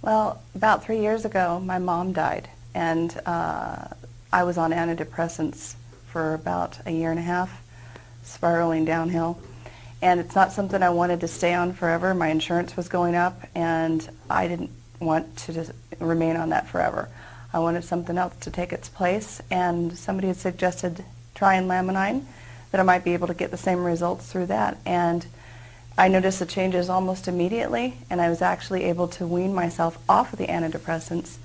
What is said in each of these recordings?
Well, about 3 years ago, my mom died, and I was on antidepressants for about a year and a half, spiraling downhill. And it's not something I wanted to stay on forever. My insurance was going up, and I didn't want to just remain on that forever. I wanted something else to take its place, and somebody had suggested trying Laminine, that I might be able to get the same results through that. And I noticed the changes almost immediately, and I was actually able to wean myself off of the antidepressants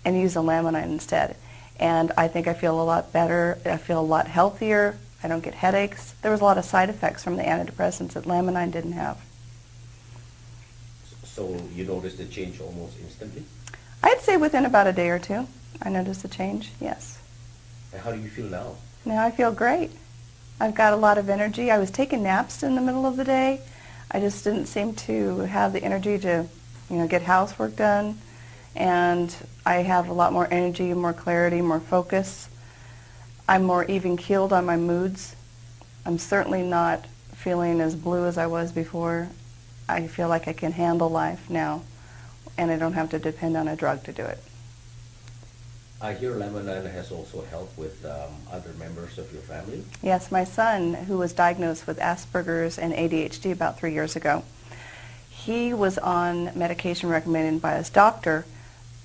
and use the Laminine instead. And I think I feel a lot better. I feel a lot healthier. I don't get headaches. There was a lot of side effects from the antidepressants that Laminine didn't have. So you noticed the change almost instantly? I'd say within about a day or two, I noticed a change, yes. And how do you feel now? Now I feel great. I've got a lot of energy. I was taking naps in the middle of the day. I just didn't seem to have the energy to, get housework done. And I have a lot more energy, more clarity, more focus. I'm more even-keeled on my moods. I'm certainly not feeling as blue as I was before. I feel like I can handle life now, and I don't have to depend on a drug to do it. I hear Laminine has also helped with other members of your family. Yes, my son, who was diagnosed with Asperger's and ADHD about 3 years ago, he was on medication recommended by his doctor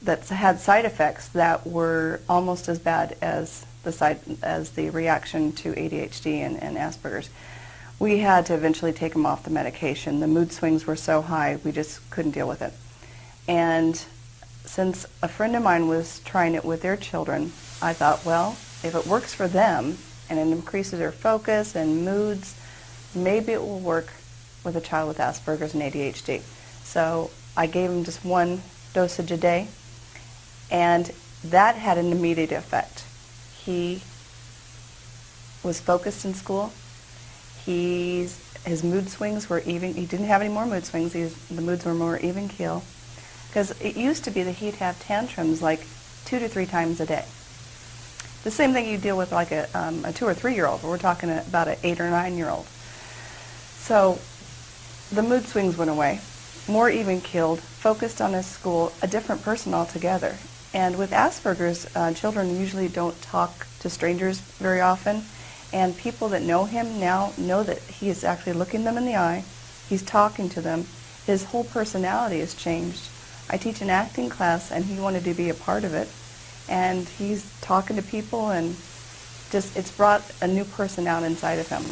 that had side effects that were almost as bad as the reaction to ADHD and Asperger's. We had to eventually take him off the medication. The mood swings were so high, we just couldn't deal with it. And since a friend of mine was trying it with their children, I thought, well, if it works for them and it increases their focus and moods, maybe it will work with a child with Asperger's and ADHD. So I gave him just one dosage a day, and that had an immediate effect. He was focused in school. His mood swings were even. He didn't have any more mood swings. The moods were more even keel. Because it used to be that he'd have tantrums like 2 to 3 times a day. The same thing you deal with like a 2 or 3-year-old. We're talking about an 8 or 9-year-old. So the mood swings went away, more even-keeled, focused on his school, a different person altogether. And with Asperger's, children usually don't talk to strangers very often, and people that know him now know that he is actually looking them in the eye, he's talking to them, his whole personality has changed. I teach an acting class, and he wanted to be a part of it, and he's talking to people, and it's brought a new person out inside of him.